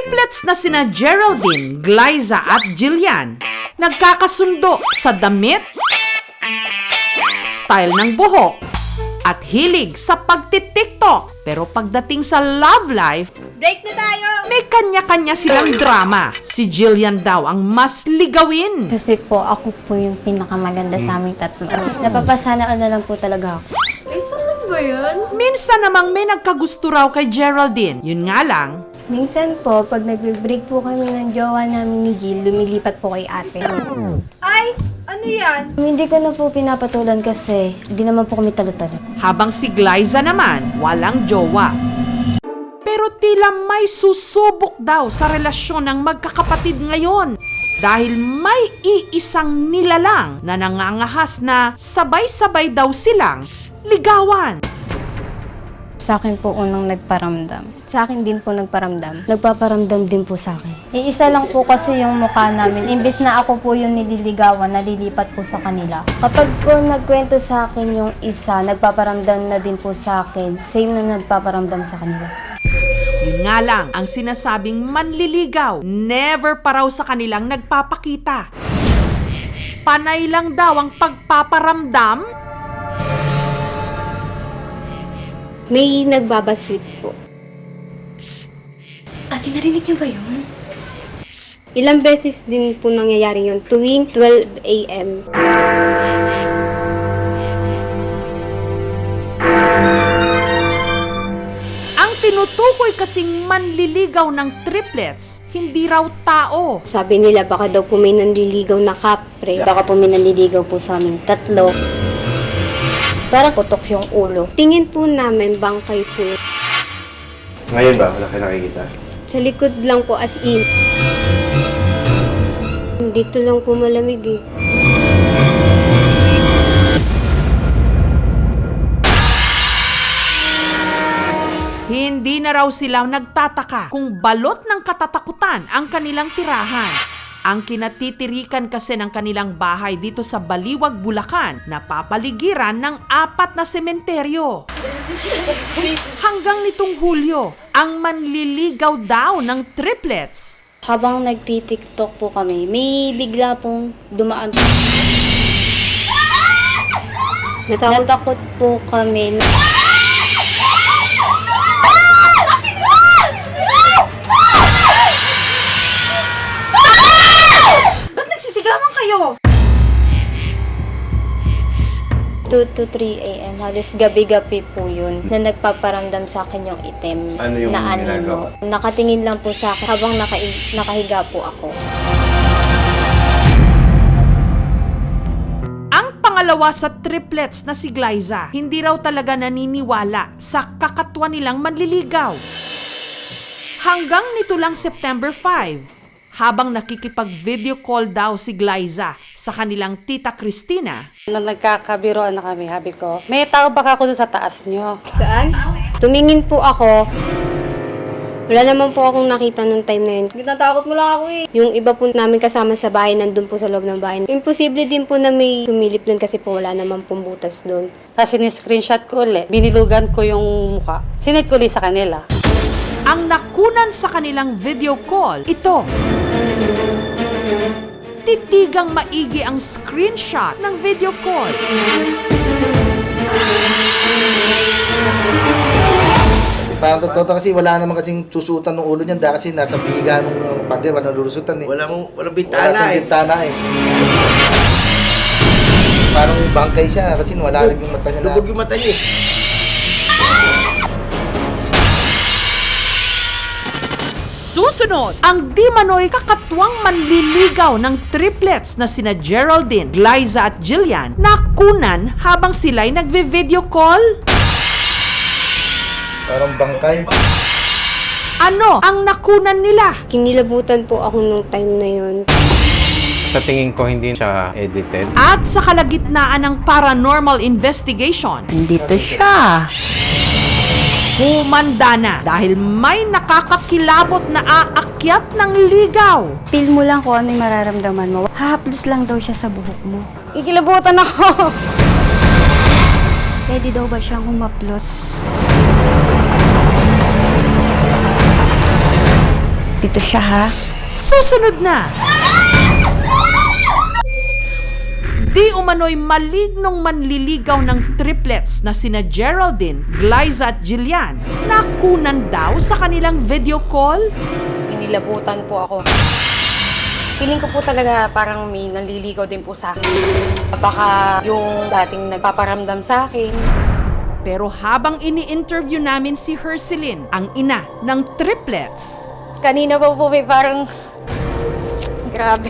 triplets na sina Geraldine, Glyza at Jillian nagkakasundo sa damit, style ng buhok, at hilig sa pagtitiktok. Pero pagdating sa love life, Break na tayo! may kanya-kanya silang drama. Si Jillian daw ang mas ligawin. Kasi po, ako po yung pinakamaganda sa aming tatlo. Napapasanaan na lang po talaga ako. Ay, saan ba yan? Minsan namang may nagkagusto raw kay Geraldine. Yun nga lang, Minsan po, pag nagbe-break po kami ng jowa namin ni Jill, lumilipat po kay ate. Ay, ano yan? Hindi ko na po pinapatulan kasi di naman po kami talo-talo. habang si Glyza naman walang jowa. Pero tila may susubok daw sa relasyon ng magkakapatid ngayon dahil may iisang nilalang na nangangahas na sabay-sabay daw silang ligawan. Sa akin po unang nagparamdam. Sa akin din po nagparamdam. Nagpaparamdam din po sa akin. Iisa lang po kasi yung mukha namin. Imbes na ako po yung nililigawan, nalilipat po sa kanila. Kapag po nagkwento sa akin yung isa, nagpaparamdam na din po sa akin. Same na nagpaparamdam sa kanila. Yun nga lang, ang sinasabing manliligaw, never pa raw sa kanilang nagpapakita. Panay lang daw ang pagpaparamdam. May nagbabasweet po. Ate, narinig niyo ba yun? Ilang beses din po nangyayari yun tuwing 12 a.m. Ang tinutukoy kasing manliligaw ng triplets, hindi raw tao. Sabi nila baka daw po may nanliligaw na kapre. Baka po may nanliligaw po sa amin tatlo. Parang putok yung ulo. Tingin po namin bangkay po. Ngayon ba? Wala kayo nakikita? Sa likod lang po as in. Dito lang po malamig eh. Hindi na raw sila nagtataka kung balot ng katatakutan ang kanilang tirahan. Ang kinatitirikan kasi ng kanilang bahay dito sa Baliwag, Bulacan, napapaligiran ng 4 na sementeryo. Hanggang nitong Hulyo, ang manliligaw daw ng triplets. Habang nagtitiktok po kami, may bigla pong dumaan. Natakot po kami. Ba't nagsisigawan kayo? 2 to 3 a.m. Halos gabi-gabi po yun na nagpaparamdam sa akin yung itim Ano yung na ginagawa? Nakatingin lang po sa akin habang nakahiga po ako. Ang pangalawa sa triplets na si Glyza, hindi raw talaga naniniwala sa kakatwa nilang manliligaw. Hanggang nito lang September 5, habang nakikipag-video call daw si Glyza sa kanilang tita Christina. Nung nagkakabiroan na kami, habi ko, may tao baka ako doon sa taas nyo. Saan? Tumingin po ako. Wala naman po akong nakita nung time na yun. Ginatakot mo lang ako eh. Yung iba po namin kasama sa bahay, nandun po sa loob ng bahay. Imposible din po na may tumilip dun kasi po wala naman pong butas dun. Tapos siniscreenshot ko ulit, binilugan ko yung mukha. Sinend ko ulit sa kanila. Ang nakunan sa kanilang video call, ito. Titigang maigi ang screenshot ng video call. Parang totoo kasi wala naman kasing susutan ng ulo niyan dahil kasi nasa biga ng pader, walang lulusutan eh. Walang Wala bintana sa eh. bintana eh. Parang bangkay siya kasi wala rin yung mata niya na. Lubog yung mata niya eh. Susunod, ang di manoy kakatwang manliligaw ng triplets na sina Geraldine, Glyza at Jillian nakunan habang sila'y nagve-video call. Parang bangkay. Ano ang nakunan nila? Kinilabutan po ako nung time na yun. Sa tingin ko hindi siya edited. At sa kalagitnaan ng paranormal investigation, dito siya. Humanda na dahil may nakakakilabot na aakyat ng ligaw. Feel mo lang kung ano yung mararamdaman mo. Hahaplos lang daw siya sa buhok mo. Ikilabutan ako! Pwede daw ba siyang humaplos? Dito siya ha. Susunod na! Di umano'y malignog manliligaw ng triplets na sina Geraldine, Glyza at Jillian nakunan daw sa kanilang video call. Inilabutan po ako. Feeling ko po talaga parang may nanliligaw din po sa akin. Baka yung dating nagpaparamdam sa akin. Pero habang ini-interview namin si Herceline, ang ina ng triplets, Kanina po may parang... Grabe.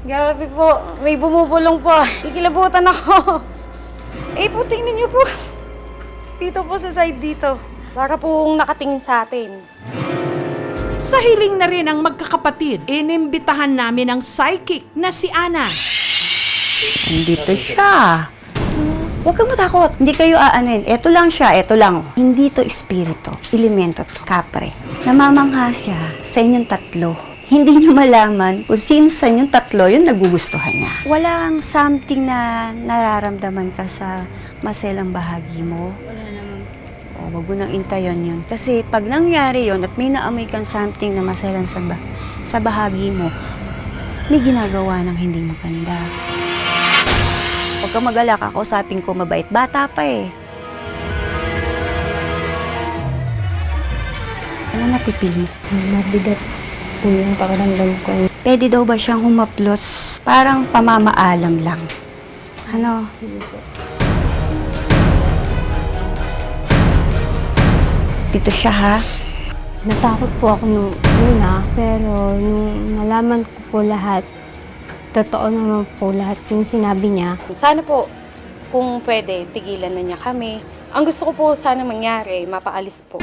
Grabe po. May bumubulong po. Ikilabutan ako. Po, tingnan niyo po. Dito po sa side dito. Para pong nakatingin sa atin. sa hiling na rin ang magkakapatid, inimbitahan namin ang psychic na si Ana. Nandito siya. Huwag kang matakot. Hindi kayo aanin. Ito lang siya, ito lang. Hindi to espiritu. Elemento to. Kapre. Namamangha siya sa inyong tatlo. Hindi niyo malaman kung sino sa inyong tatlo yung nagugustuhan niya. Walang something na nararamdaman ka sa maselang bahagi mo. Wala naman. O, wag mo nang intayon yun. Kasi pag nangyari yun at may naamoy kang something na maselang sa bahagi mo, may ginagawa ng hindi maganda. Huwag kang mag-alala, kakausapin ko, mabait. Bata pa eh. Ano napipil mo? Mabigat po yung pakiramdam ko. Pwede daw ba siyang humaplos? Parang pamamaalam lang. Ano? Dito siya ha? Natakot po ako nung una, pero nung nalaman ko po lahat, totoo naman po lahat yung sinabi niya. Sana po, kung pwede, tigilan na niya kami. Ang gusto ko po sana mangyari, mapaalis po.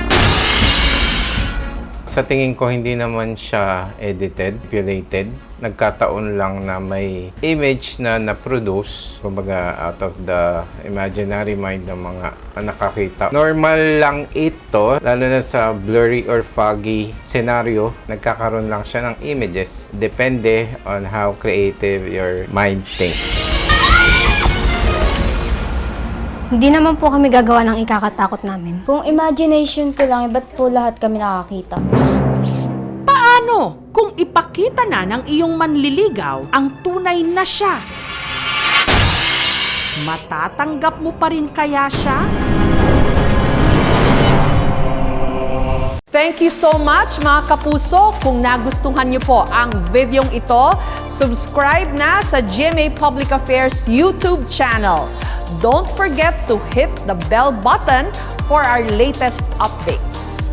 Sa tingin ko, hindi naman siya edited, manipulated. Nagkataon lang na may image na na-produce, kumbaga out of the imaginary mind ng mga nakakita. Normal lang ito, lalo na sa blurry or foggy scenario, nagkakaroon lang siya ng images. Depende on how creative your mind thinks. Hindi naman po kami gagawa ng ikakatakot namin. Kung imagination ko lang, ba't po lahat kami nakakita? Paano kung ipakita na ng iyong manliligaw ang tunay na siya? Matatanggap mo pa rin kaya siya? Thank you so much mga kapuso. Kung nagustuhan niyo po ang videong ito, subscribe na sa GMA Public Affairs YouTube channel. Don't forget to hit the bell button for our latest updates.